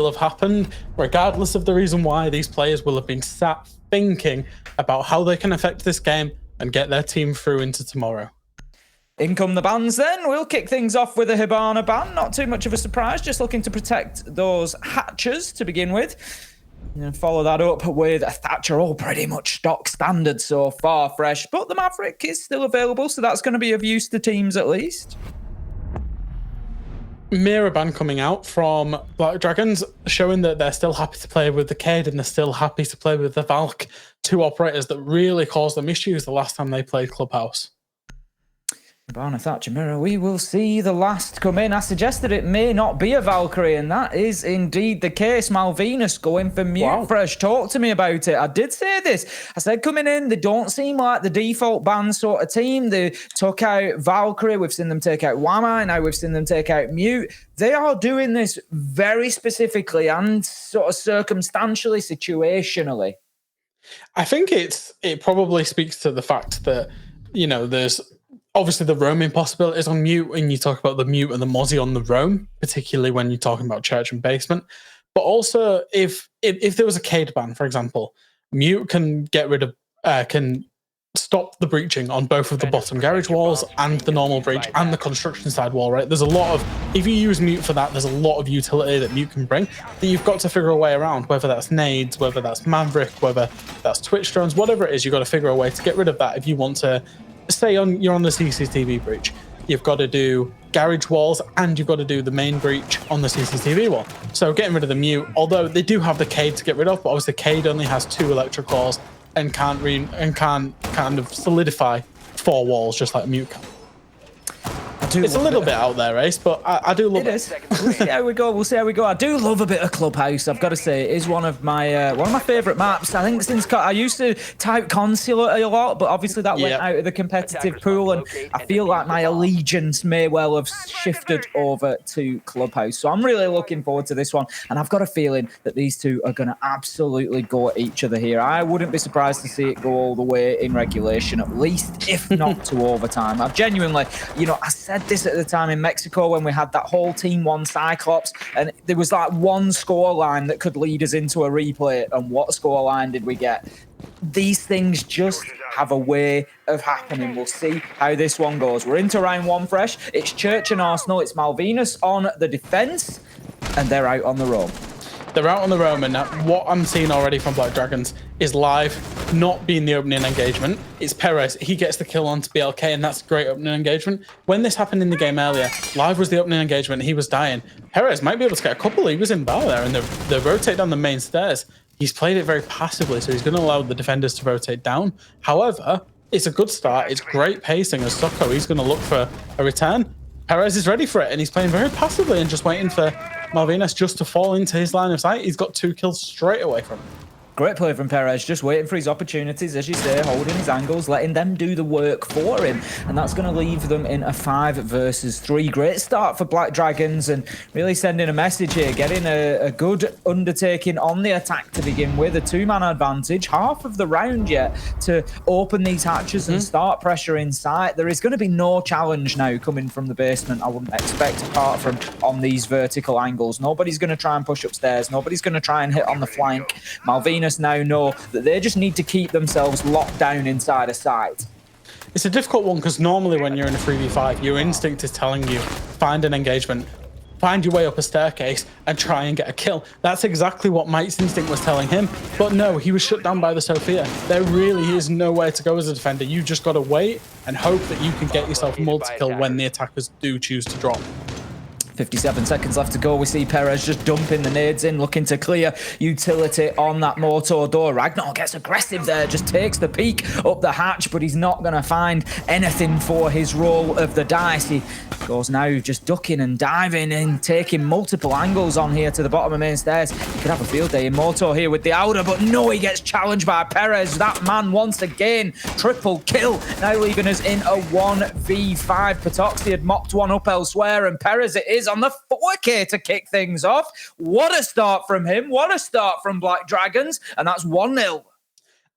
have happened, regardless of the reason why, these players will have been sat thinking about how they can affect this game and get their team through into tomorrow. In come the bans then. We'll kick things off with a Hibana ban. Not too much of a surprise, just looking to protect those hatchers to begin with. And follow that up with a Thatcher, all pretty much stock standard so far, fresh. But the Maverick is still available, so that's going to be of use to teams at least. Mirror ban coming out from Black Dragons, showing that they're still happy to play with the Cade and they're still happy to play with the Valk, two operators that really caused them issues the last time they played Clubhouse. Hibana, Thatcher, Mirror, we will see the last come in. I suggested it may not be a Valkyrie, and that is indeed the case. Malvinas going for mute. Wow. Fresh, talk to me about it. I did say this. I said coming in, they don't seem like the default ban sort of team. They took out Valkyrie. We've seen them take out Wamai. Now we've seen them take out Mute. They are doing this very specifically and sort of circumstantially, situationally. I think it probably speaks to the fact that, you know, there's obviously the roaming possibilities on Mute, and you talk about the Mute and the Mozzie on the roam, particularly when you're talking about Church and Basement. But also, if there was a Cade ban, for example, Mute can get rid of, can stop the breaching on both of the bottom garage walls and the normal breach and the construction side wall, right? There's a lot of, if you use Mute for that, there's a lot of utility that Mute can bring that you've got to figure a way around, whether that's nades, whether that's Maverick, whether that's Twitch drones, whatever it is, you've got to figure a way to get rid of that if you want to. Say you're on the CCTV breach, you've got to do garage walls and you've got to do the main breach on the CCTV wall. So getting rid of the Mute, although they do have the Cade to get rid of, but obviously Cade only has 2 electric cores and can't kind of solidify 4 walls just like Mute can. It's a little bit out there, Ace, but I do love it. It is. We'll see how we go. We'll see how we go. I do love a bit of Clubhouse. I've got to say, it is one of my favourite maps. I think since I used to type Consulate a lot, but obviously that went out of the competitive pool, and I feel like my allegiance may well have shifted over to Clubhouse. So I'm really looking forward to this one, and I've got a feeling that these two are going to absolutely go at each other here. I wouldn't be surprised to see it go all the way in regulation, at least, if not to overtime. I've genuinely, I said this at the time in Mexico when we had that whole Team 1 Cyclops, and there was like one score line that could lead us into a replay, and what score line did we get? These things just have a way of happening. We'll see how this one goes. We're into round 1 fresh. It's Church and Arsenal. It's Malvinas on the defense, and they're out on the roam. They're out on the roam, and what I'm seeing already from Black Dragons is Live not being the opening engagement. It's Perez. He gets the kill onto BLK, and that's great opening engagement. When this happened in the game earlier, Live was the opening engagement. He was dying. Perez might be able to get a couple. He was in bar there, and they rotate down the main stairs. He's played it very passively, so he's going to allow the defenders to rotate down. However, it's a good start. It's great pacing as Socko. He's going to look for a return. Perez is ready for it, and he's playing very passively and just waiting for Malvinas just to fall into his line of sight. He's got 2 kills straight away from him. Great play from Perez, just waiting for his opportunities, as you say, holding his angles, letting them do the work for him. And that's going to leave them in a 5 versus 3. Great start for Black Dragons, and really sending a message here, getting a good undertaking on the attack to begin with. A 2-man advantage, half of the round yet to open these hatches and start pressure in sight. There is going to be no challenge now coming from the basement, I wouldn't expect, apart from on these vertical angles. Nobody's going to try and push upstairs. Nobody's going to try and hit on the flank. Malvinas now know that they just need to keep themselves locked down inside a site. It's a difficult one because normally when you're in a 3v5, your instinct is telling you, find an engagement, find your way up a staircase and try and get a kill. That's exactly what Mike's instinct was telling him. But no, he was shut down by the Sophia. There really is nowhere to go as a defender. You just got to wait and hope that you can get yourself multi-kill when the attackers do choose to drop. 57 seconds left to go. We see Perez just dumping the nades in, looking to clear utility on that motor door. Ragnar gets aggressive there, just takes the peek up the hatch, but he's not going to find anything for his roll of the dice. He goes now just ducking and diving and taking multiple angles on here to the bottom of main stairs. He could have a field day in motor here with the Auda, but no, he gets challenged by Perez. That man once again, triple kill, now leaving us in a 1v5. Patoxy had mopped one up elsewhere, and Perez it is on the 4K to kick things off. What a start from him. What a start from Black Dragons. And that's 1-0.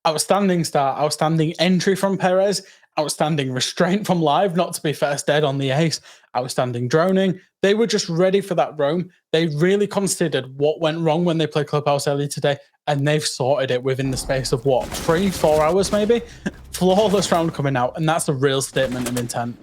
Outstanding start, outstanding entry from Perez. outstanding restraint from live, not to be first dead on the ace, outstanding droning. They were just ready for that roam. They really considered what went wrong when they played Clubhouse early today, and they've sorted it within the space of what, 3-4 hours maybe? Flawless round coming out, and that's a real statement of intent.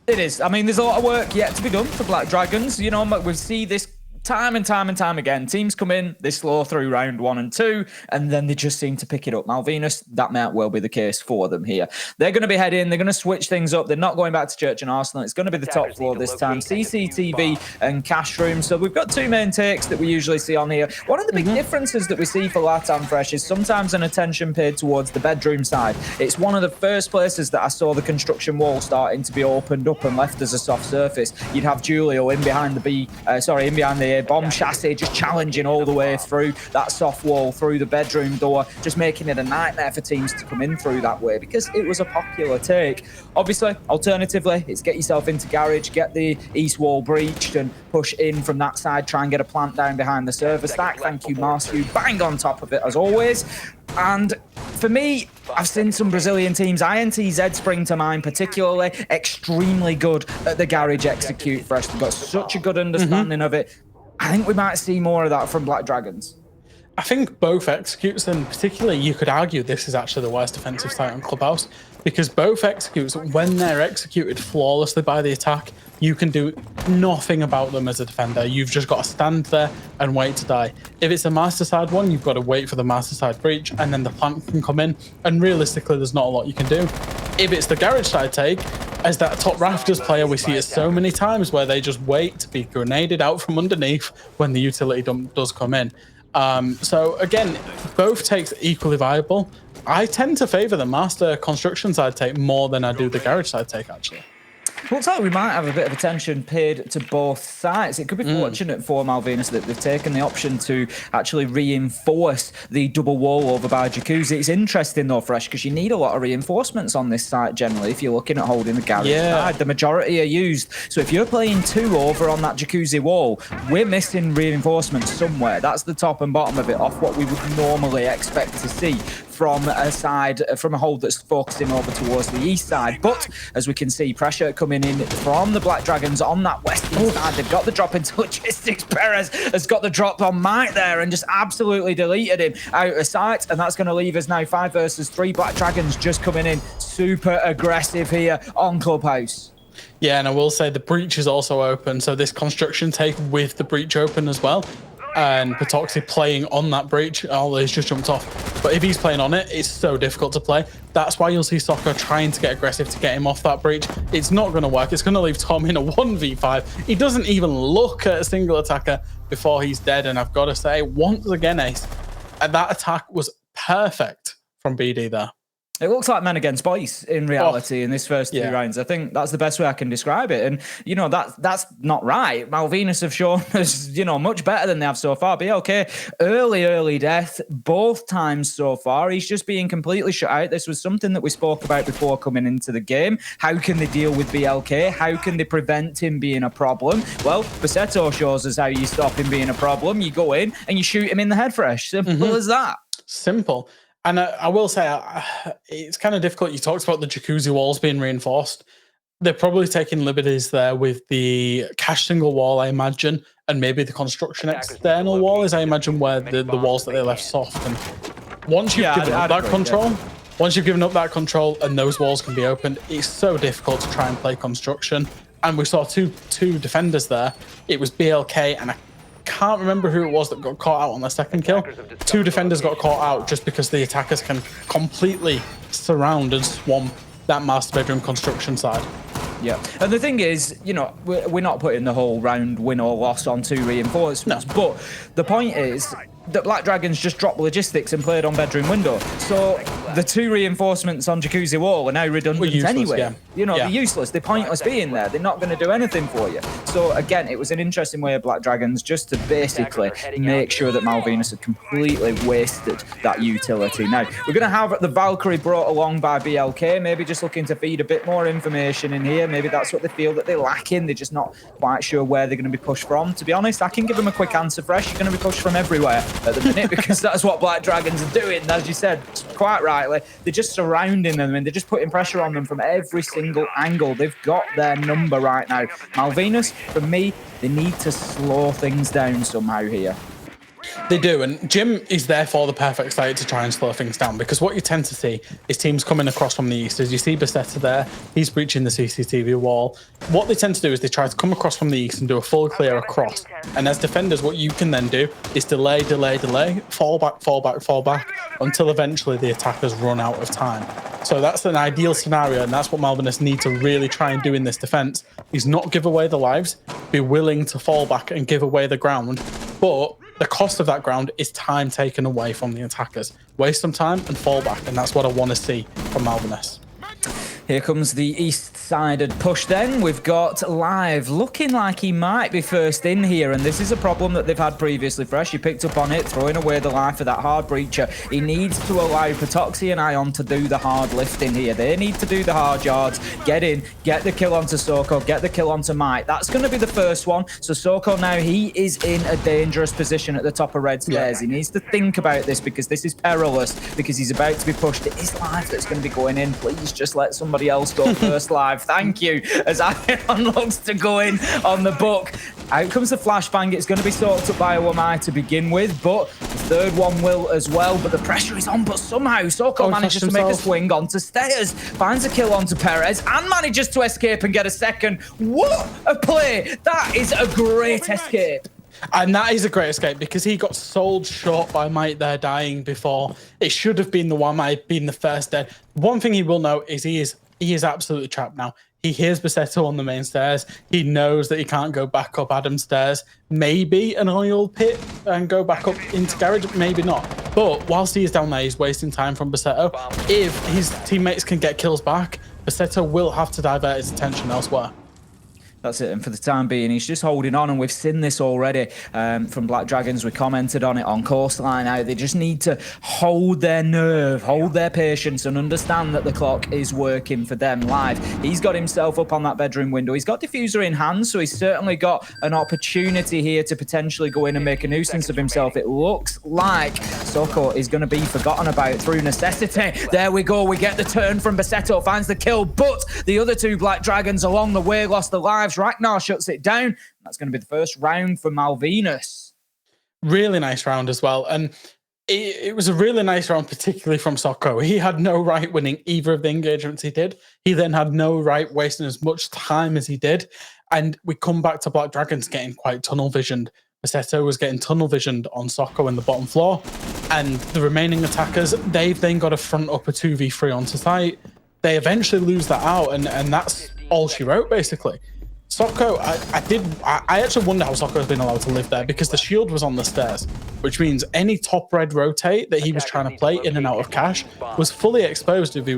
It is. I mean, there's a lot of work yet to be done for Black Dragons. You know, we see this time and time and time again. Teams come in, they slow through round 1 and 2, and then they just seem to pick it up. Malvinas, that might well be the case for them here. They're going to be heading, they're going to switch things up. They're not going back to Church and Arsenal. It's going to be the top floor this time. CCTV and cash room. So we've got two main takes that we usually see on here. One of the big differences that we see for Latam Fresh is sometimes an attention paid towards the bedroom side. It's one of the first places that I saw the construction wall starting to be opened up and left as a soft surface. You'd have Julio in behind the bomb chassis, just challenging all the way through that soft wall, through the bedroom door, just making it a nightmare for teams to come in through that way because it was a popular take. Obviously, alternatively, it's get yourself into garage, get the east wall breached and push in from that side, try and get a plant down behind the server stack. Thank you, Marsu. Bang on top of it as always. And for me, I've seen some Brazilian teams, INTZ spring to mind, particularly extremely good at the garage execute fresh. They've got such a good understanding of it. I think we might see more of that from Black Dragons. I think both executes, and particularly you could argue this is actually the worst defensive site on Clubhouse, because both executes, when they're executed flawlessly by the attack, you can do nothing about them as a defender. You've just got to stand there and wait to die. If it's a master side one, you've got to wait for the master side breach, and then the plant can come in, and realistically, there's not a lot you can do. If it's the garage side take, as that top rafters player, we see it so many times where they just wait to be grenaded out from underneath when the utility dump does come in. So again, both takes equally viable. I tend to favor the master construction side take more than I do the garage side take, actually. Looks like we might have a bit of attention paid to both sides. It could be fortunate for Malvinas that they've taken the option to actually reinforce the double wall over by Jacuzzi. It's interesting though, Fresh, because you need a lot of reinforcements on this site generally if you're looking at holding the garage side. The majority are used. So if you're playing 2 over on that Jacuzzi wall, we're missing reinforcements somewhere. That's the top and bottom of it, off what we would normally expect to see from a side, from a hold that's focusing over towards the east side. But as we can see, pressure coming in from the Black Dragons on that western side. They've got the drop into logistics. Perez has got the drop on Mike there and just absolutely deleted him out of sight. And that's going to leave us now 5 versus 3. Black Dragons just coming in super aggressive here on Clubhouse. Yeah, and I will say the breach is also open. So this construction take with the breach open as well. And Patoxy playing on that breach. Oh, he's just jumped off. But if he's playing on it, it's so difficult to play. That's why you'll see Soccer trying to get aggressive to get him off that breach. It's not going to work. It's going to leave Tom in a 1v5. He doesn't even look at a single attacker before he's dead. And I've got to say, once again, Ace, that attack was perfect from BD there. It looks like men against boys in reality in this first 2 rounds. I think that's the best way I can describe it. And, you know, that's not right. Malvinas have shown us, you know, much better than they have so far. BLK, early death, both times so far. He's just being completely shut out. This was something that we spoke about before coming into the game. How can they deal with BLK? How can they prevent him being a problem? Well, Baseto shows us how you stop him being a problem. You go in and you shoot him in the head fresh. Simple as that. Simple. And I will say, it's kind of difficult. You talked about the Jacuzzi walls being reinforced. They're probably taking liberties there with the cash single wall, I imagine, and maybe the construction external wall is, I imagine, where the walls that they left soft. And once you've given up that control, once you've given up that control and those walls can be opened, it's so difficult to try and play construction. And we saw two defenders there. It was BLK and I can't remember who it was that got caught out on the second kill. 2 defenders got caught out just because the attackers can completely surround and swamp that master bedroom construction side. Yeah, and the thing is, you know, we're not putting the whole round win or loss on 2 reinforcements, but the point is that Black Dragons just dropped logistics and played on bedroom window. So the 2 reinforcements on Jacuzzi wall are now redundant anyway. You know, they're useless. They're pointless being there. They're not going to do anything for you. So again, it was an interesting way of Black Dragons just to basically make sure that Malvinas had completely wasted that utility. Now, we're going to have the Valkyrie brought along by BLK, maybe just looking to feed a bit more information in here. Maybe that's what they feel that they're lacking. They're just not quite sure where they're going to be pushed from. To be honest, I can give them a quick answer, Fresh. You're going to be pushed from everywhere. at the minute because that's what Black Dragons are doing. As you said, quite rightly, they're just surrounding them and they're just putting pressure on them from every single angle. They've got their number right now. Malvinas, for me, they need to slow things down somehow here. They do, and Jim is therefore the perfect site to try and slow things down, because what you tend to see is teams coming across from the east. As you see Basetta there, he's breaching the CCTV wall. What they tend to do is they try to come across from the east and do a full clear across. And as defenders, what you can then do is delay, fall back, until eventually the attackers run out of time. So that's an ideal scenario, and that's what Malvinas need to really try and do in this defense, is not give away the lives, be willing to fall back and give away the ground, but the cost of that ground is time taken away from the attackers. Waste some time and fall back, and that's what I want to see from Malvinas. Here comes the east-sided push then. We've got Live looking like he might be first in here, and this is a problem that they've had previously. Fresh, he picked up on it, throwing away the life of that hard breacher. He needs to allow Patoxy and Ion to do the hard lifting here. They need to do the hard yards, get in, get the kill onto Soko, get the kill onto Mike. That's going to be the first one. So Soko now, he is in a dangerous position at the top of red stairs. He needs to think about this because this is perilous, because he's about to be pushed. It is Live that's going to be going in. Please just let somebody else go first. Live, thank you, as Ion looks to go in on the book. Out comes the flashbang. It's going to be soaked up by Wamai to begin with, but the third one will as well. But the pressure is on, but somehow Soko manages to make a swing onto stairs, finds a kill onto Perez, and manages to escape and get a second. What a play! That is a great escape. And that is a great escape, because he got sold short by Mike there dying before. It should have been the Wamai being the first dead. One thing he will know is he is absolutely trapped now. He hears Bassetto on the main stairs. He knows that he can't go back up Adam's stairs. Maybe an oil pit and go back up into garage, maybe not. But whilst he is down there, he's wasting time from Bassetto. If his teammates can get kills back, Bassetto will have to divert his attention elsewhere. That's it, and for the time being, he's just holding on, and we've seen this already from Black Dragons. We commented on it on Coastline, how they just need to hold their nerve, hold their patience, and understand that the clock is working for them. Live, he's got himself up on that bedroom window. He's got diffuser in hand, so he's certainly got an opportunity here to potentially go in and make a nuisance of himself. It looks like Soko is going to be forgotten about through necessity. There we go, we get the turn from Bassetto, finds the kill, but the other two Black Dragons along the way lost their lives. Ragnar shuts it down. That's going to be the first round for Malvinas. Really nice round as well. And it was a really nice round, particularly from Soko. He had no right winning either of the engagements he did. He then had no right wasting as much time as he did. And we come back to Black Dragons getting quite tunnel visioned. Bassetto was getting tunnel visioned on Soko in the bottom floor. And the remaining attackers, they've then got to front up a 2v3 onto site. They eventually lose that out, and that's all she wrote, basically. Soko, I actually wonder how Soko has been allowed to live there, because the shield was on the stairs, which means any top red rotate that he was trying to play in and out of cash was fully exposed if he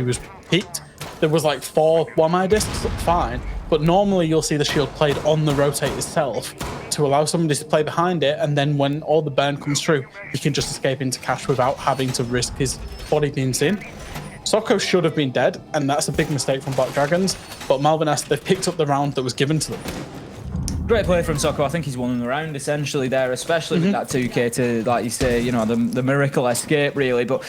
was peaked. There was like 4 Wamai discs, fine, but normally you'll see the shield played on the rotate itself to allow somebody to play behind it, and then when all the burn comes through, he can just escape into cash without having to risk his body being seen. Soko should have been dead, and that's a big mistake from Black Dragons, but Malvinas, they've picked up the round that was given to them. Great play from Soko. I think he's won the round essentially there, especially with that 2k to, like you say, you know, the miracle escape really. But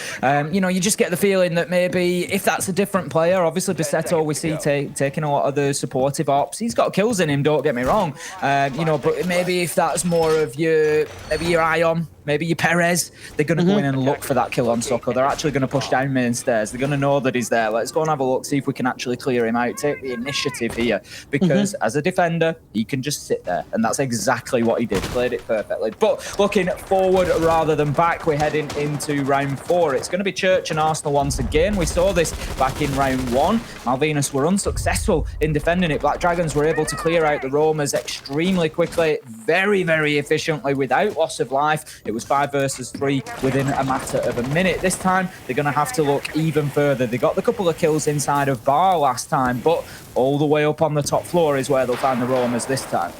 you know, you just get the feeling that maybe if that's a different player, obviously Bassetto we see taking a lot of the supportive ops. He's got kills in him, don't get me wrong. You know, but maybe if that's more of your Ion, maybe your Perez, they're going to go in and look for that kill on Soko. They're actually going to push down main stairs. They're going to know that he's there. Let's go and have a look, see if we can actually clear him out, take the initiative here. Because as a defender, he can just sit there. And that's exactly what he did. Played it perfectly. But looking forward rather than back, we're heading into round 4. It's going to be Church and Arsenal once again. We saw this back in round 1. Malvinas were unsuccessful in defending it. Black Dragons were able to clear out the roamers extremely quickly, very, very efficiently without loss of life. It was 5 versus 3 within a matter of a minute. This time, they're going to have to look even further. They got the couple of kills inside of bar last time, but all the way up on the top floor is where they'll find the roamers this time.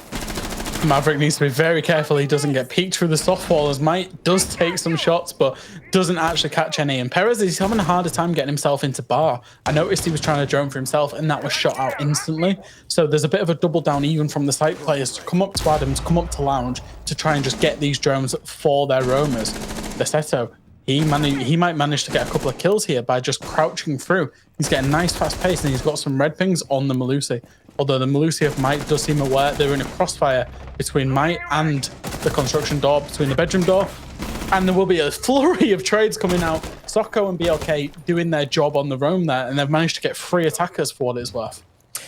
Maverick needs to be very careful he doesn't get peeked through the soft wall, as Mike does take some shots but doesn't actually catch any. And Perez is having a harder time getting himself into bar. I noticed he was trying to drone for himself and that was shot out instantly. So there's a bit of a double down even from the site players to come up to Adams, come up to Lounge to try and just get these drones for their roamers. Bisetto, he might manage to get a couple of kills here by just crouching through. He's getting nice fast pace and he's got some red pings on the Malusi. Although the Malusi of Mike does seem aware they're in a crossfire between Mike and the construction door, between the bedroom door. And there will be a flurry of trades coming out. Socko and BLK doing their job on the roam there, and they've managed to get 3 attackers for what it's worth.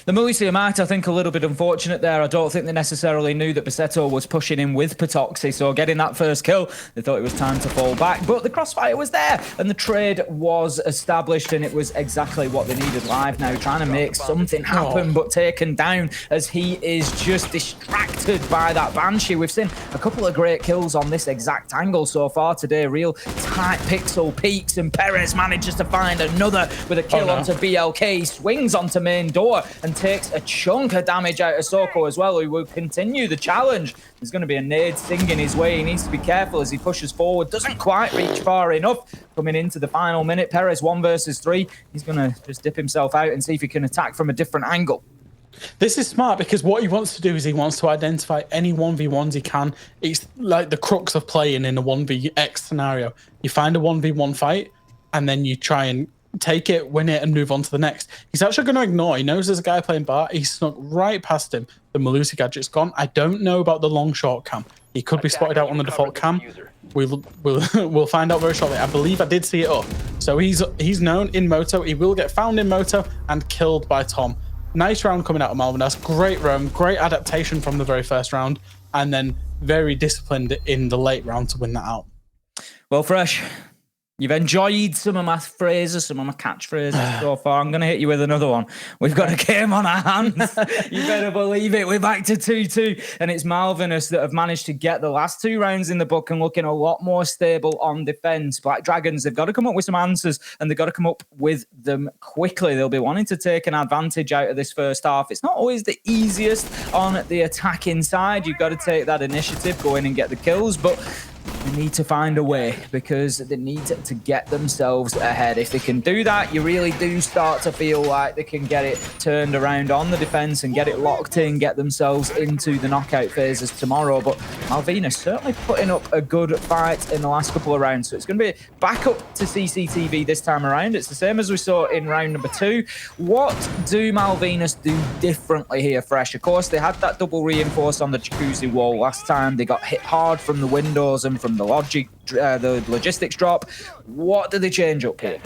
The Malusi might, I think, a little bit unfortunate there. I don't think they necessarily knew that Bisetto was pushing in with Patoxy, so getting that first kill, they thought it was time to fall back. But the crossfire was there, and the trade was established, and it was exactly what they needed live now, trying to make something happen, but taken down as he is just distracted by that Banshee. We've seen a couple of great kills on this exact angle so far today, real tight pixel peaks, and Perez manages to find another with a kill onto BLK, swings onto main door, and takes a chunk of damage out of Soko as well, who will continue the challenge. There's going to be a nade stinging his way. He needs to be careful as he pushes forward. Doesn't quite reach far enough. Coming into the final minute, Perez 1 versus 3. He's going to just dip himself out and see if he can attack from a different angle. This is smart because what he wants to do is he wants to identify any 1v1s he can. It's like the crux of playing in a 1vx scenario. You find a 1v1 fight and then you try and take it, win it, and move on to the next. He's actually going to ignore. He knows there's a guy playing bar. He snuck right past him. The Malusi gadget's gone. I don't know about the long short cam. He could be spotted out on the default cam. We'll find out very shortly. I believe I did see it up. So he's known in Moto. He will get found in Moto and killed by Tom. Nice round coming out of Malvinas. Great roam. Great adaptation from the very first round. And then very disciplined in the late round to win that out. Well, Fresh, you've enjoyed some of my phrases, some of my catchphrases so far. I'm going to hit you with another one. We've got a game on our hands. You better believe it. We're back to 2-2. And it's Malvinas that have managed to get the last 2 rounds in the book and looking a lot more stable on defense. Black Dragons, they've got to come up with some answers and they've got to come up with them quickly. They'll be wanting to take an advantage out of this first half. It's not always the easiest on the attacking side. You've got to take that initiative, go in and get the kills. But they need to find a way because they need to get themselves ahead. If they can do that, you really do start to feel like they can get it turned around on the defense and get it locked in, get themselves into the knockout phases tomorrow. But Malvinas certainly putting up a good fight in the last couple of rounds. So it's going to be back up to CCTV this time around. It's the same as we saw in round number 2. What do Malvinas do differently here, Fresh? Of course, they had that double reinforce on the jacuzzi wall last time. They got hit hard from the windows and from the logistics drop. What do they change up here?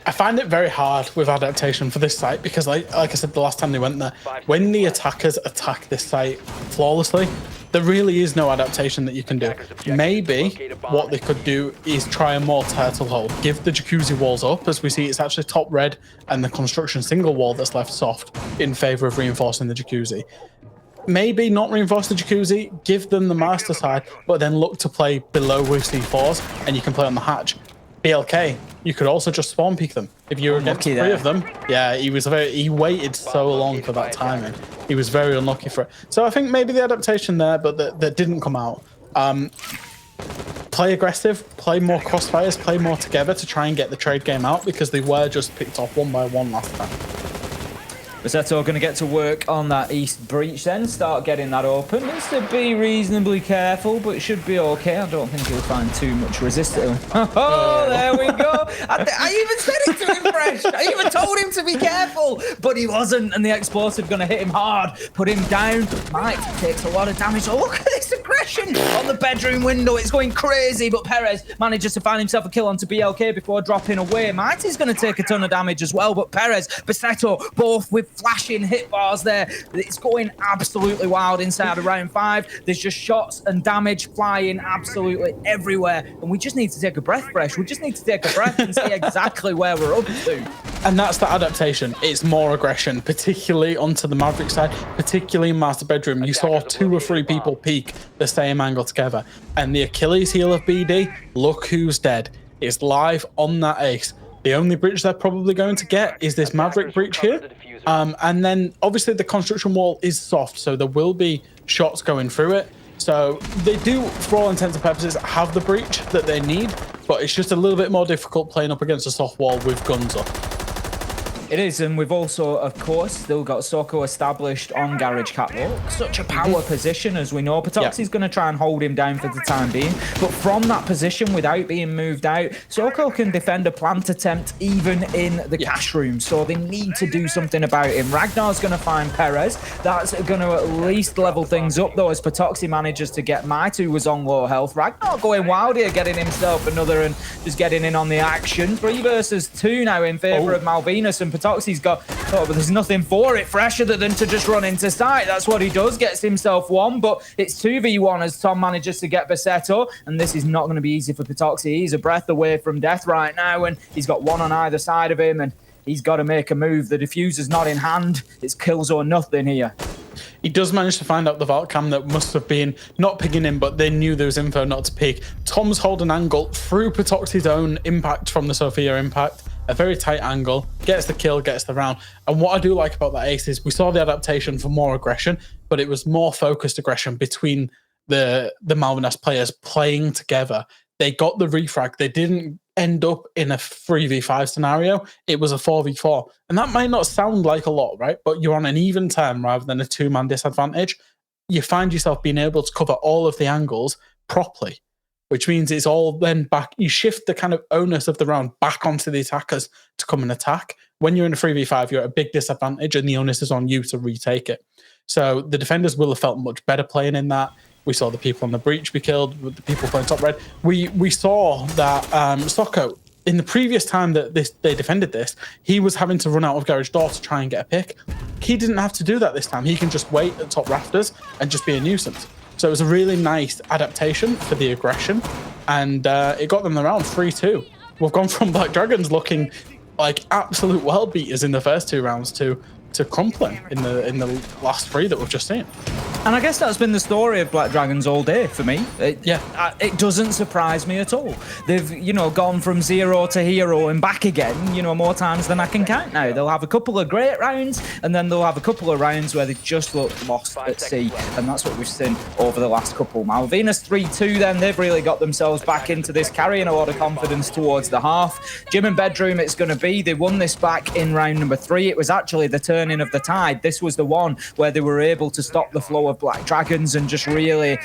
I find it very hard with adaptation for this site because like I said the last time they went there, when the attackers attack this site flawlessly, there really is no adaptation that you can do. Maybe what they could do is try a more turtle hole. Give the jacuzzi walls up. As we see, it's actually top red and the construction single wall that's left soft in favor of reinforcing the jacuzzi. Maybe not reinforce the jacuzzi, give them the master side, but then look to play below with C4s and you can play on the hatch. BLK, you could also just spawn peek them. If you were against 3 of them, yeah, he waited so long for that timing. He was very unlucky for it. So I think maybe the adaptation there, but that didn't come out. Play aggressive, play more crossfires, play more together to try and get the trade game out because they were just picked off 1 by 1 last time. Bisetto going to get to work on that east breach then, start getting that open. Needs to be reasonably careful, but it should be okay. I don't think he'll find too much resistance. Oh, there we go. I even said it to him, Fresh. I even told him to be careful, but he wasn't, and the explosive going to hit him hard, put him down. Mike takes a lot of damage. Oh, look at this aggression on the bedroom window. It's going crazy, but Perez manages to find himself a kill onto BLK before dropping away. Mike is going to take a ton of damage as well, but Perez, Bisetto, both with flashing hit bars there. It's going absolutely wild inside of round 5. There's just shots and damage flying absolutely everywhere. And we just need to take a breath, Fresh. We just need to take a breath and see exactly where we're up to. And that's the adaptation. It's more aggression, particularly onto the Maverick side, particularly in Master Bedroom. You saw 2 or 3 people peek the same angle together. And the Achilles heel of BD, look who's dead. It's live on that ace. The only breach they're probably going to get is this Maverick breach here. And then obviously the construction wall is soft, so there will be shots going through it. So they do, for all intents and purposes, have the breach that they need, but it's just a little bit more difficult playing up against a soft wall with guns up. It is, and we've also, of course, still got Soko established on Garage Catwalk. Such a power position, as we know. Patoxi's going to try and hold him down for the time being, but from that position, without being moved out, Soko can defend a plant attempt even in the cash room, so they need to do something about him. Ragnar's going to find Perez. That's going to at least level things up, though, as Patoxi manages to get Might, who was on low health. Ragnar going wild here, getting himself another and just getting in on the action. 3 versus 2 now in favor of Malvinas, and Patoxi's got, but there's nothing for it fresh other than to just run into sight. That's what he does, gets himself one, but it's 2v1 as Tom manages to get Bassetto, and this is not going to be easy for Patoxi. He's a breath away from death right now, and he's got one on either side of him, and he's got to make a move. The diffuser's not in hand. It's kills or nothing here. He does manage to find out the vault cam that must have been not picking him, but they knew there was info not to pick. Tom's holding angle through Patoxi's own impact from the Sophia impact. A very tight angle, gets the kill, gets the round. And what I do like about that ace is we saw the adaptation for more aggression, but it was more focused aggression between the Malvinas players playing together. They got the refrag. They didn't end up in a 3v5 scenario. It was a 4v4. And that might not sound like a lot, right? But you're on an even term rather than a 2-man disadvantage. You find yourself being able to cover all of the angles properly, which means it's all then back. You shift the kind of onus of the round back onto the attackers to come and attack. When you're in a 3v5, you're at a big disadvantage and the onus is on you to retake it. So the defenders will have felt much better playing in that. We saw the people on the breach be killed, with the people playing top red. We saw that Soko, in the previous time that they defended this, he was having to run out of garage door to try and get a pick. He didn't have to do that this time. He can just wait at top rafters and just be a nuisance. So it was a really nice adaptation for the aggression, and it got them the round 3-2. We've gone from Black Dragons looking like absolute world beaters in the first 2 rounds to crumpling in the last 3 that we've just seen. And I guess that's been the story of Black Dragons all day for me. It doesn't surprise me at all. They've, gone from 0 to hero and back again, more times than I can count now. They'll have a couple of great rounds, and then they'll have a couple of rounds where they just look lost at sea. And that's what we've seen over the last couple. Malvinas 3-2 then, they've really got themselves back into this, carrying a lot of confidence towards the half. Gym and Bedroom it's going to be. They won this back in round number 3. It was actually the turning of the tide. This was the one where they were able to stop the flow of Black Dragons and just really,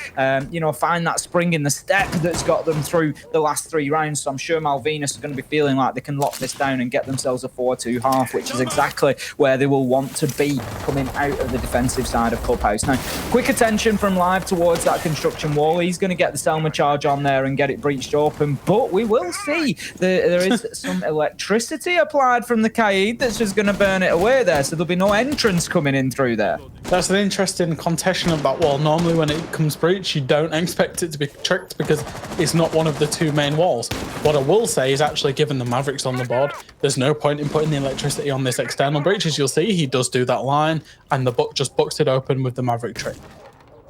find that spring in the step that's got them through the last 3 rounds. So I'm sure Malvinas are going to be feeling like they can lock this down and get themselves a 4-2 half, which is exactly where they will want to be coming out of the defensive side of Clubhouse. Now, quick attention from Live towards that construction wall. He's going to get the Selma charge on there and get it breached open, but we will see there is some electricity applied from the Kaid that's just going to burn it away there, so there'll be no entrance coming in through there. That's an interesting contention of that wall. Normally when it comes breach, you don't expect it to be tricked because it's not one of the 2 main walls. What I will say is, actually, given the Mavericks on the board, there's no point in putting the electricity on this external breach. As you'll see, he does do that line, and the book just books it open with the Maverick trick.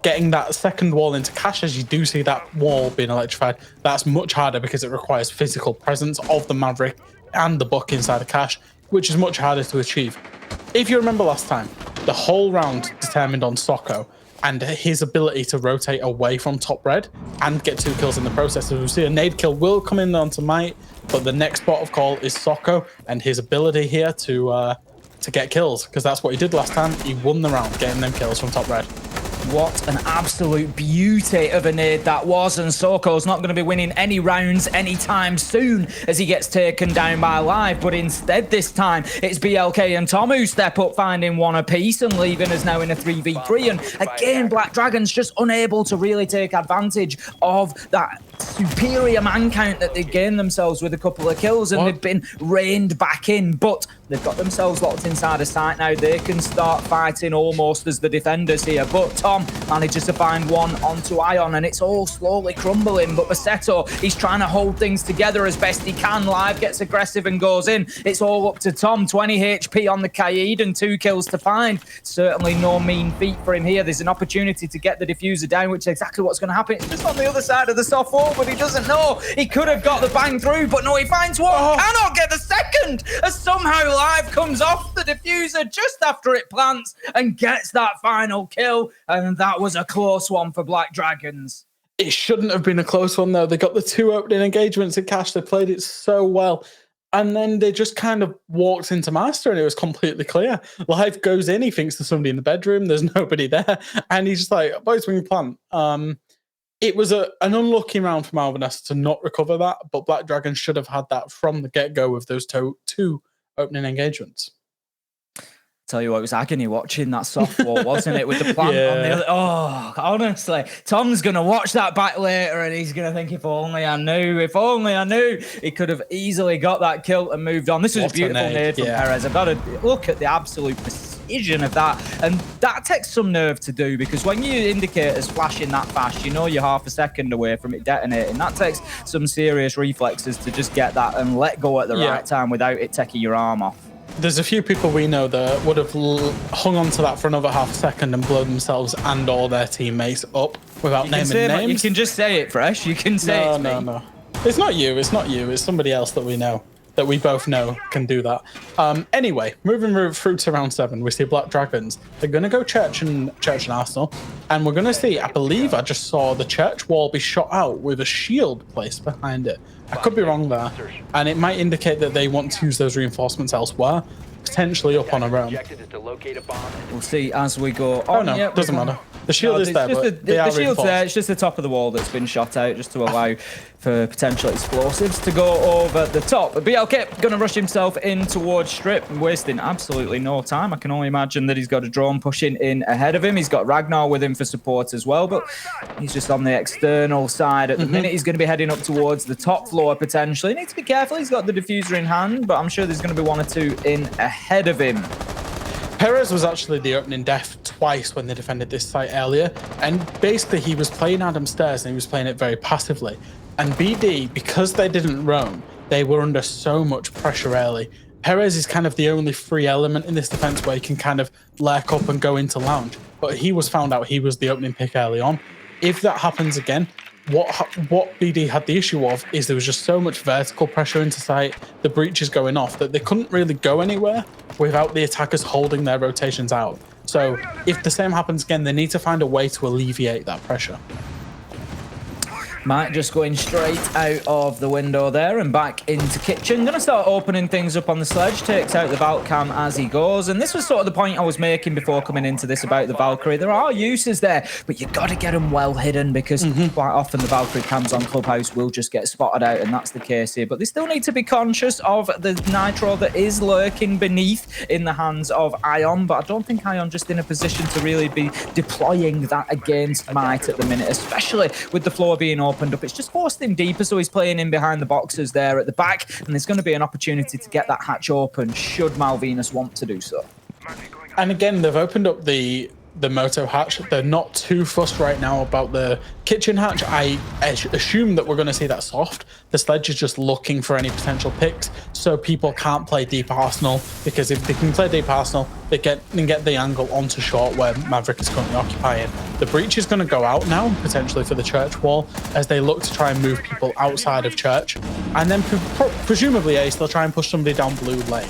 Getting that second wall into cache, as you do see that wall being electrified, that's much harder because it requires physical presence of the Maverick and the book inside a cache, which is much harder to achieve. If you remember last time, the whole round determined on Soko and his ability to rotate away from top red and get 2 kills in the process. As we see, a nade kill will come in onto Might, but the next spot of call is Soko and his ability here to get kills, because that's what he did last time. He won the round getting them kills from top red. What an absolute beauty of a nade that was, and Soko's not going to be winning any rounds anytime soon as he gets taken down by Live, but instead this time it's BLK and Tom who step up, finding 1 apiece and leaving us now in a 3v3, and again Black Dragons just unable to really take advantage of that superior man count that they've gained themselves with a couple of kills, and they've been reined back in, but they've got themselves locked inside a site now. They can start fighting almost as the defenders here, but Tom manages to find 1 onto Ion, and it's all slowly crumbling, but Bassetto, he's trying to hold things together as best he can. Live gets aggressive and goes in. It's all up to Tom. 20 HP on the Kaid and 2 kills to find. Certainly no mean feat for him here. There's an opportunity to get the diffuser down, which is exactly what's going to happen. It's just on the other side of the soft wall. wall, but he doesn't know. He could have got the bang through, but no, he finds one. Cannot get the second, as somehow Live comes off the diffuser just after it plants and gets that final kill. And that was a close one for Black Dragons. It shouldn't have been a close one, though. They got the 2 opening engagements in cash. They played it so well. And then they just kind of walked into Master and it was completely clear. Live goes in, he thinks there's somebody in the bedroom, there's nobody there. And he's just like, boys, we can plant. It was an unlucky round for Malvinas to not recover that, but Black Dragon should have had that from the get-go with those two opening engagements. Tell you what, it was agony watching that soft wall, wasn't it? With the plant on the other. Oh, honestly, Tom's going to watch that back later and he's going to think, if only I knew, he could have easily got that kill and moved on. This was a beautiful nade from Perez. I've got to look at the absolute precision of that. And that takes some nerve to do, because when your indicator's flashing that fast, you know you're half a second away from it detonating. That takes some serious reflexes to just get that and let go at the right time without it taking your arm off. There's a few people we know that would have hung on to that for another half a second and blown themselves and all their teammates up without naming names. You can just say it, Fresh. You can say it's me. No. It's not you. It's somebody else that we know, that we both know can do that. Anyway, moving through to round 7, we see Black Dragons. They're going to go Church and Arsenal, and we're going to see, I believe I just saw the Church wall be shot out with a shield placed behind it. I could be wrong there, and it might indicate that they want to use those reinforcements elsewhere, potentially up on a roam. We'll see as we go on. Oh no, doesn't matter. The shield is there, but the shield's there. It's just the top of the wall that's been shot out, just to allow for potential explosives to go over the top. But BLK going to rush himself in towards Strip, wasting absolutely no time. I can only imagine that he's got a drone pushing in ahead of him. He's got Ragnar with him for support as well, but he's just on the external side at the minute. He's going to be heading up towards the top floor potentially. He needs to be careful. He's got the diffuser in hand, but I'm sure there's going to be 1 or 2 in ahead of him. Perez was actually the opening death twice when they defended this site earlier, and basically he was playing Adam Stairs and he was playing it very passively. And BD, because they didn't roam, they were under so much pressure early. Perez is kind of the only free element in this defense where he can kind of lurk up and go into lounge, but he was found out he was the opening pick early on. If that happens again, what BD had the issue of is there was just so much vertical pressure into site, the breaches going off, that they couldn't really go anywhere without the attackers holding their rotations out. So if the same happens again, they need to find a way to alleviate that pressure. Mike just going straight out of the window there and back into kitchen. Gonna start opening things up on the sledge. Takes out the Valk cam as he goes. And this was sort of the point I was making before coming into this about the Valkyrie. There are uses there, but you got to get them well hidden, because quite often the Valkyrie cams on Clubhouse will just get spotted out, and that's the case here. But they still need to be conscious of the nitro that is lurking beneath in the hands of Ion. But I don't think Ion just in a position to really be deploying that against Might at the minute, especially with the floor being opened up. It's just forced him deeper, so he's playing in behind the boxes there at the back, and there's going to be an opportunity to get that hatch open should Malvinas want to do so. And again, they've opened up the Moto hatch. They're not too fussed right now about the kitchen hatch. I assume that we're going to see that soft. The sledge is just looking for any potential picks, so people can't play deep Arsenal, because if they can play deep Arsenal, they get the angle onto short where Maverick is currently occupying. The breach is going to go out now, potentially for the Church wall, as they look to try and move people outside of Church, and then presumably Ace, they'll try and push somebody down blue lane.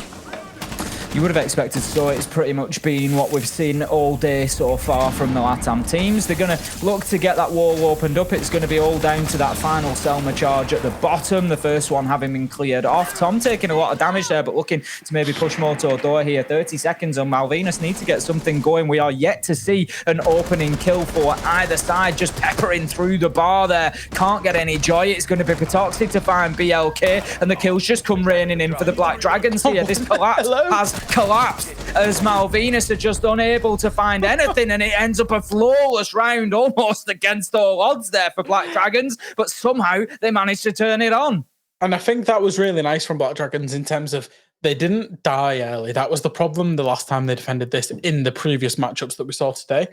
You would have expected so. It's pretty much been what we've seen all day so far from the LATAM teams. They're going to look to get that wall opened up. It's going to be all down to that final Selma charge at the bottom, the first one having been cleared off. Tom taking a lot of damage there, but looking to maybe push Moto door here. 30 seconds on Malvinas. Need to get something going. We are yet to see an opening kill for either side, just peppering through the bar there. Can't get any joy. It's going to be Patoxic to find BLK, and the kills just come raining in for the Black Dragons here. This collapse has collapsed as Malvinas are just unable to find anything, and it ends up a flawless round almost against all odds there for Black Dragons, but somehow they managed to turn it on. And I think that was really nice from Black Dragons in terms of they didn't die early. That was the problem the last time they defended this in the previous matchups that we saw today.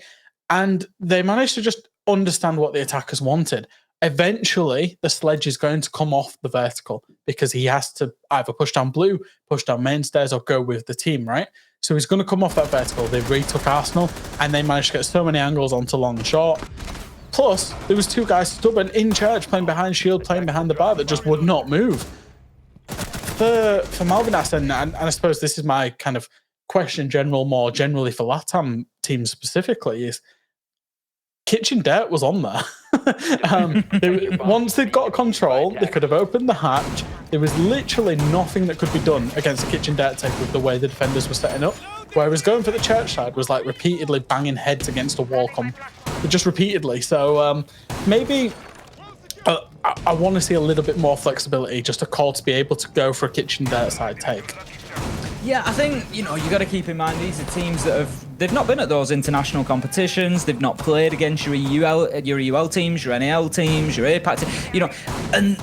And they managed to just understand what the attackers wanted. Eventually, the sledge is going to come off the vertical because he has to either push down blue, push down main stairs, or go with the team, right? So he's going to come off that vertical. They retook Arsenal, and they managed to get so many angles onto long and short. Plus, there was 2 guys stubborn in church, playing behind shield, playing behind the bar, that just would not move. For Malvinas, and I suppose this is my kind of question more generally for LATAM teams specifically, is Kitchen Dirt was on there. Once they'd got control, they could have opened the hatch. There was literally nothing that could be done against the Kitchen Dirt take with the way the defenders were setting up. Whereas going for the church side was like repeatedly banging heads against a wall, just repeatedly. So maybe I want to see a little bit more flexibility, just a call to be able to go for a Kitchen Dirt side take. Yeah, I think, you got to keep in mind these are teams that they've not been at those international competitions. They've not played against your EUL teams, your NAL teams, your APAC teams, and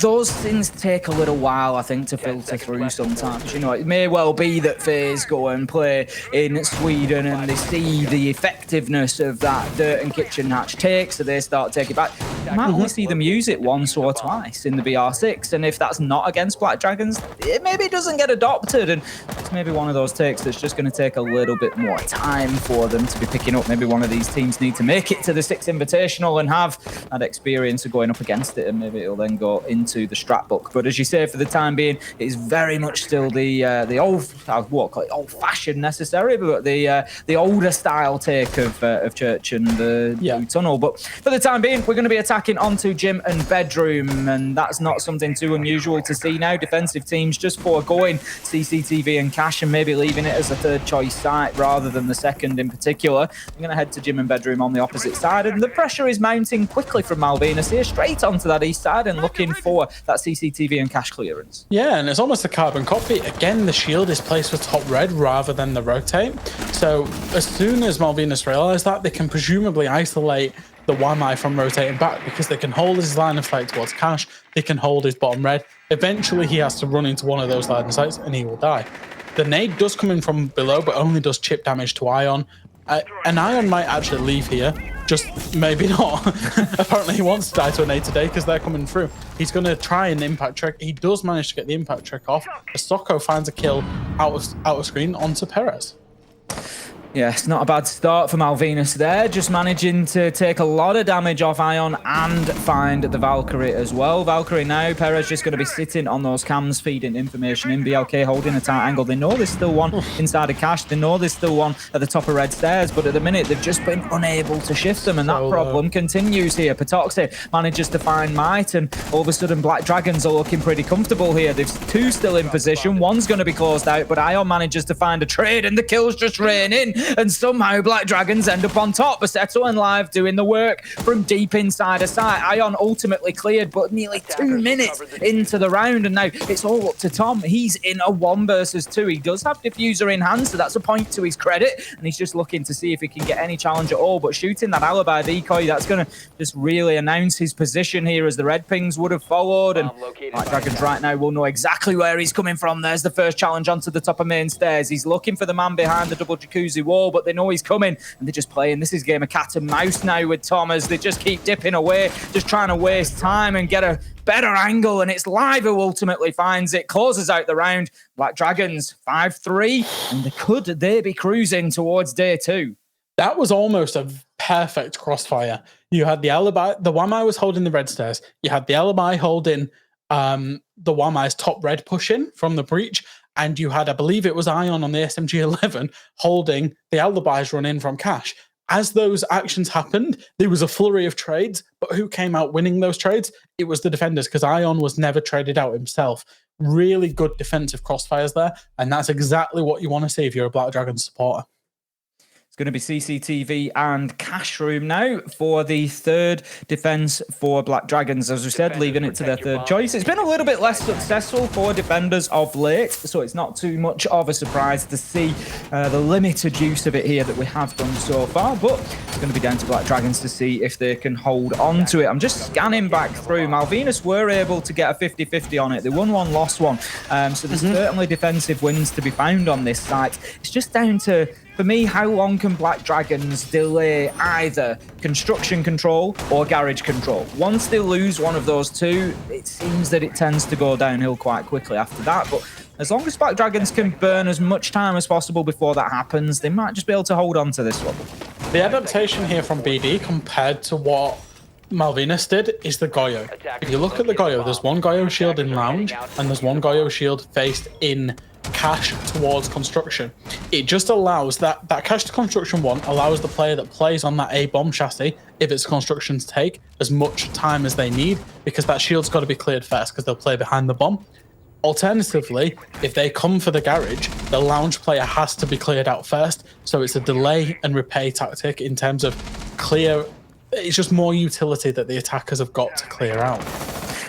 those things take a little while, I think, to filter through sometimes. It may well be that FaZe go and play in Sweden and they see the effectiveness of that Dirt and Kitchen hatch take, so they start taking it back. You might only see them use it once or twice in the BR6, and if that's not against Black Dragons, it maybe doesn't get adopted, and it's maybe one of those takes that's just going to take a little bit more time for them to be picking up. Maybe one of these teams need to make it to the 6 Invitational and have that experience of going up against it, and maybe it'll then go into the strat book. But as you say, for the time being, it is very much still the old-fashioned necessary, but the older style take of Church and the Blue Tunnel. But for the time being, we're going to be attacking onto Gym and Bedroom, and that's not something too unusual to see now. Defensive teams just foregoing CCTV and Cash and maybe leaving it as a third choice site rather than the second in particular. We're going to head to Gym and Bedroom on the opposite side, and the pressure is mounting quickly from Malvinas here, straight onto that east side and looking for that CCTV and Cash clearance. Yeah, and it's almost a carbon copy. Again, the shield is placed with top red rather than the rotate. So as soon as Malvinas realize that, they can presumably isolate the Wamai from rotating back, because they can hold his line of sight towards Cash, they can hold his bottom red. Eventually he has to run into one of those line of sights and he will die. The nade does come in from below, but only does chip damage to Ion. And Ion might actually leave here, just maybe not. Apparently he wants to die to a nade today because they're coming through. He's going to try an impact trick. He does manage to get the impact trick off. Soko finds a kill out of screen onto Perez. Yeah, it's not a bad start for Malvinas there, just managing to take a lot of damage off Ion and find the Valkyrie as well. Valkyrie now, Perez just going to be sitting on those cams, feeding information in. BLK holding a tight angle. They know there's still one inside of Cash. They know there's still one at the top of red stairs, but at the minute, they've just been unable to shift them, and that problem continues here. Patoxe manages to find Might, and all of a sudden, Black Dragons are looking pretty comfortable here. There's 2 still in position. One's going to be closed out, but Ion manages to find a trade, and the kills just rain in. And somehow Black Dragons end up on top. Baseto and Live doing the work from deep inside a site. Ion ultimately cleared, but nearly 2 minutes into the round, and now it's all up to Tom. He's in a 1 versus 2. He does have Diffuser in hand, so that's a point to his credit, and he's just looking to see if he can get any challenge at all. But shooting that alibi decoy, that's going to just really announce his position here, as the red pings would have followed, and Black Dragons right now will know exactly where he's coming from. There's the first challenge onto the top of main stairs. He's looking for the man behind the double jacuzzi wall, but they know he's coming, and they're just playing. This is a game of cat and mouse now with Tom, as they just keep dipping away, just trying to waste time and get a better angle, and it's Live who ultimately finds it, closes out the round. Black Dragons 5-3, and could they be cruising towards day 2? That was almost a perfect crossfire. You had the alibi, the Wamai was holding the red stairs. You had the alibi holding the Wamai's top red push-in from the breach, and you had, I believe it was Ion on the SMG-11 holding the alibis run in from Cash. As those actions happened, there was a flurry of trades, but who came out winning those trades? It was the defenders, because Ion was never traded out himself. Really good defensive crossfires there, and that's exactly what you want to see if you're a Black Dragon supporter. It's going to be CCTV and Cash Room now for the third defense for Black Dragons. As we said, leaving it to their third choice. It's been a little bit less successful for defenders of late, so it's not too much of a surprise to see the limited use of it here that we have done so far, but it's going to be down to Black Dragons to see if they can hold on to it. I'm just scanning back through. Malvinas were able to get a 50-50 on it. They won one, lost one, so there's certainly defensive wins to be found on this site. It's just down to, for me, how long can Black Dragons delay either construction control or garage control? Once they lose one of those two, it seems that it tends to go downhill quite quickly after that. But as long as Black Dragons can burn as much time as possible before that happens, they might just be able to hold on to this one. The adaptation here from BD compared to what Malvinas did is the Goyo. If you look at the Goyo, there's one Goyo shield in Lounge, and there's one Goyo shield faced in Cache towards Construction. It just allows that Cache to Construction one allows the player that plays on that A bomb chassis, if it's Construction's take, as much time as they need, because that shield's got to be cleared first, because they'll play behind the bomb. Alternatively, if they come for the garage, the Lounge player has to be cleared out first, so it's a delay and repay tactic in terms of clear. It's just more utility that the attackers have got to clear out.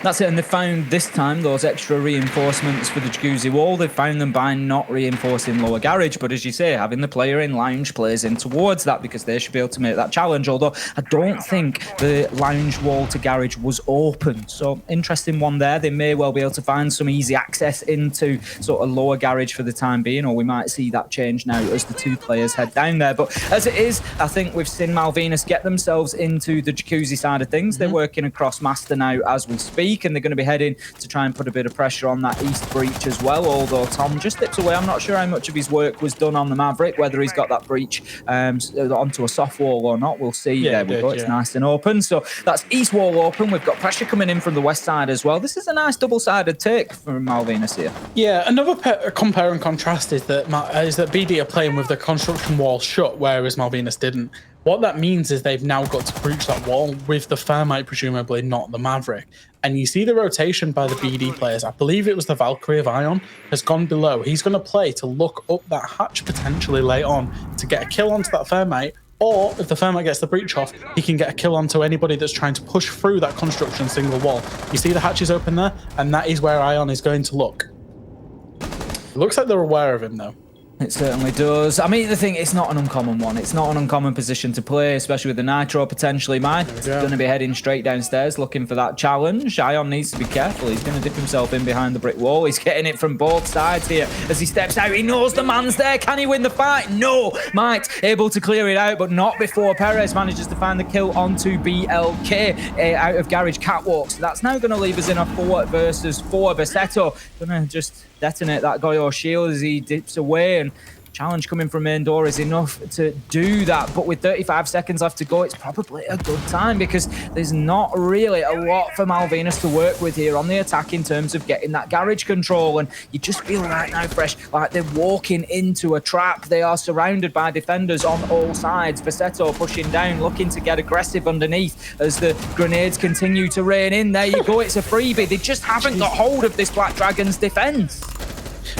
That's it, and they found this time those extra reinforcements for the Jacuzzi wall. They found them by not reinforcing lower garage, but as you say, having the player in Lounge plays in towards that because they should be able to make that challenge, although I don't think the Lounge wall to garage was open. So interesting one there. They may well be able to find some easy access into sort of lower garage for the time being, or we might see that change now as the two players head down there. But as it is, I think we've seen Malvinas get themselves into the Jacuzzi side of things. They're working across Master now as we speak, and they're going to be heading to try and put a bit of pressure on that east breach as well, although Tom just slips away. I'm not sure how much of his work was done on the Maverick, whether he's got that breach onto a soft wall or not. We'll see. Yeah, there we go. It's nice and open. So that's east wall open. We've got pressure coming in from the west side as well. This is a nice double-sided take from Malvinas here. Yeah, another compare and contrast is that BD are playing with the construction wall shut, whereas Malvinas didn't. What that means is they've now got to breach that wall with the Thermite, presumably not the Maverick. And you see the rotation by the BD players. I believe it was the Valkyrie of Ion has gone below. He's going to play to look up that hatch potentially late on to get a kill onto that Thermite. Or if the Thermite gets the breach off, he can get a kill onto anybody that's trying to push through that construction single wall. You see the hatches open there? And that is where Ion is going to look. It looks like they're aware of him though. It certainly does. I mean, the thing, it's not an uncommon one. It's not an uncommon position to play, especially with the Nitro potentially. Mike's going to be heading straight downstairs looking for that challenge. Ion needs to be careful. He's going to dip himself in behind the brick wall. He's getting it from both sides here as he steps out. He knows the man's there. Can he win the fight? No. Mike's able to clear it out, but not before Perez manages to find the kill onto BLK out of Garage Catwalk. So that's now going to leave us in a 4 versus 4. Basetto going to just detonate that Goyo shield as he dips away, and challenge coming from main door is enough to do that. But with 35 seconds left to go, it's probably a good time because there's not really a lot for Malvinas to work with here on the attack in terms of getting that garage control. And you just feel right now, Fresh, like they're walking into a trap. They are surrounded by defenders on all sides. Basetto pushing down, looking to get aggressive underneath as the grenades continue to rain in. There you go, it's a freebie. They just haven't got hold of this Black Dragon's defense.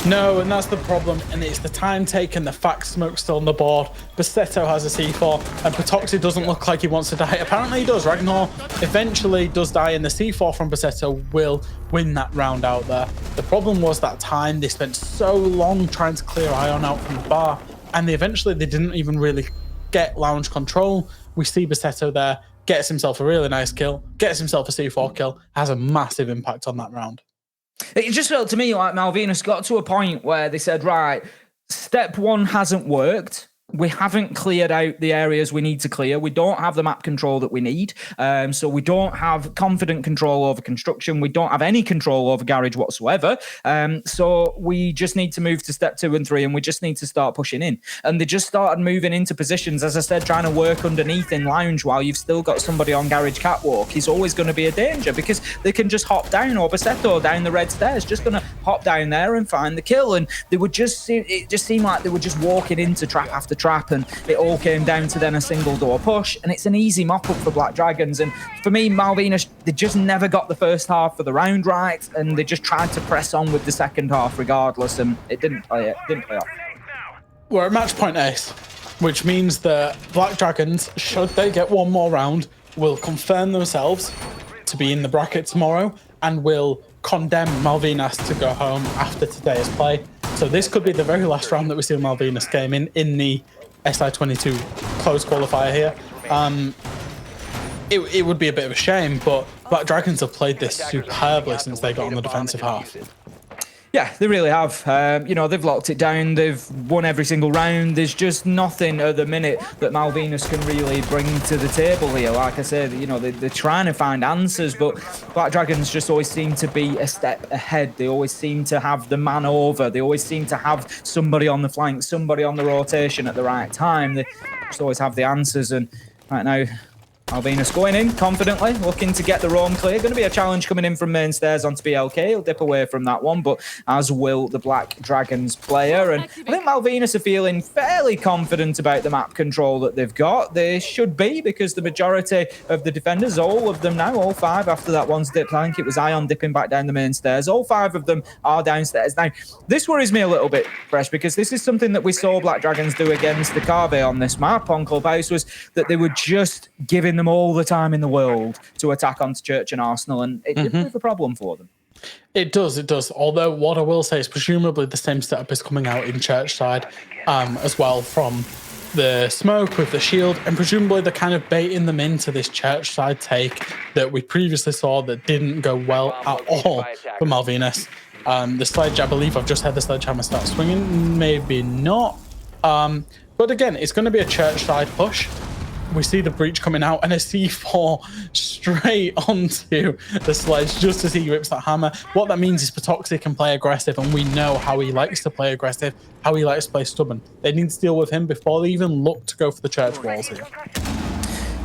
No, and that's the problem, and it's the time taken. The fact smoke's still on the board. Basetto has a C4, and Patoxy doesn't look like he wants to die. Apparently he does. Ragnar eventually does die, and the C4 from Basetto will win that round out there. The problem was that time. They spent so long trying to clear Ion out from the bar, and they didn't even really get Lounge control. We see Basetto there, gets himself a really nice kill, gets himself a C4 kill, has a massive impact on that round. It just felt to me like Malvinas got to a point where they said, right, step 1 hasn't worked. We haven't cleared out the areas we need to clear. We don't have the map control that we need. So we don't have confident control over construction. We don't have any control over garage whatsoever. So we just need to move to step 2 and 3, and we just need to start pushing in. And they just started moving into positions, as I said, trying to work underneath in Lounge while you've still got somebody on Garage Catwalk. Is always going to be a danger because they can just hop down, or Basetto down the red stairs, just going to hop down there and find the kill. And they would it just seemed like they were just walking into trap after trap, and it all came down to then a single door push, and it's an easy mop up for Black Dragons. And for me, Malvinas, they just never got the first half of the round right, and they just tried to press on with the second half regardless, and it didn't play off. We're at match point ace, which means that Black Dragons, should they get one more round, will confirm themselves to be in the bracket tomorrow and will condemn Malvinas to go home after today's play. So this could be the very last round that we see Malvinas game in the SI22 close qualifier here. It would be a bit of a shame, but Black Dragons have played this superbly since they got on the defensive half. Yeah, they really have. They've locked it down. They've won every single round. There's just nothing at the minute that Malvinas can really bring to the table here. Like I said, they're trying to find answers, but Black Dragons just always seem to be a step ahead. They always seem to have the man over. They always seem to have somebody on the flank, somebody on the rotation at the right time. They just always have the answers. And right now, Malvinas going in confidently, looking to get the roam clear. Going to be a challenge coming in from main stairs onto BLK. He'll dip away from that one, but as will the Black Dragons player. And I think Malvinas are feeling fairly confident about the map control that they've got. They should be, because the majority of the defenders, all of them now, all 5 after that one's dip, I think it was Ion dipping back down the main stairs. All 5 of them are downstairs. Now, this worries me a little bit, Fresh, because this is something that we saw Black Dragons do against the Carve on this map on Clubhouse, was that they were just giving them all the time in the world to attack onto Church and Arsenal, and it did prove a problem for them. It does. Although what I will say is presumably the same setup is coming out in Church side as well, from the smoke with the shield, and presumably they're kind of baiting them into this Church side take that we previously saw that didn't go well at all for Malvinas. The sledge, I believe I've just had the sledgehammer start swinging, maybe not. But again, it's going to be a Church side push. We see the breach coming out and a C4 straight onto the sledge just as he rips that hammer. What that means is Patoxy can play aggressive, and we know how he likes to play aggressive, how he likes to play stubborn. They need to deal with him before they even look to go for the Church walls here.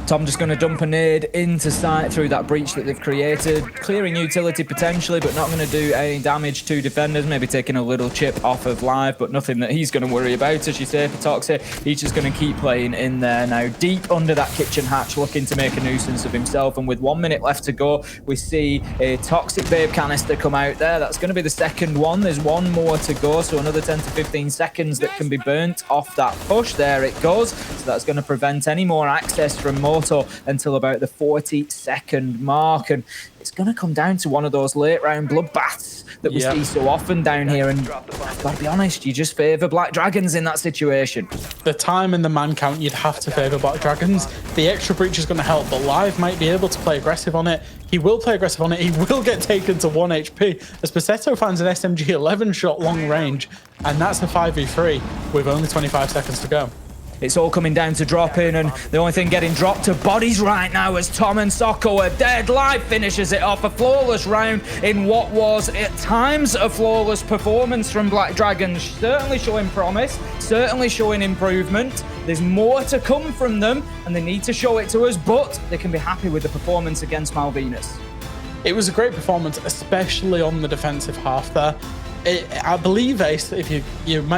Tom just going to dump a nade into sight through that breach that they've created, clearing utility potentially, but not going to do any damage to defenders, maybe taking a little chip off of live, but nothing that he's going to worry about, as you say, for Toxic. He's just going to keep playing in there now, deep under that kitchen hatch, looking to make a nuisance of himself. And with 1 minute left to go, we see a Toxic Babe canister come out there. That's going to be the second one. There's one more to go, so another 10 to 15 seconds that can be burnt off that push. There it goes. So that's going to prevent any more access from Moto until about the 40-second mark, and it's going to come down to one of those late round bloodbaths that we see so often down here. And I've got to be honest, you just favour Black Dragons in that situation. The time and the man count, you'd have to favour Black Dragons. The extra breach is going to help, but Live might be able to play aggressive on it. He will play aggressive on it. He will get taken to 1 HP as Passetto finds an SMG 11 shot long range, and that's a 5v3 with only 25 seconds to go. It's all coming down to drop in, and the only thing getting dropped are bodies right now as Tom and Socko are dead. Live finishes it off. A flawless round in what was at times a flawless performance from Black Dragons. Certainly showing promise, certainly showing improvement. There's more to come from them, and they need to show it to us, but they can be happy with the performance against Malvinas. It was a great performance, especially on the defensive half there. I believe, Ace, if you might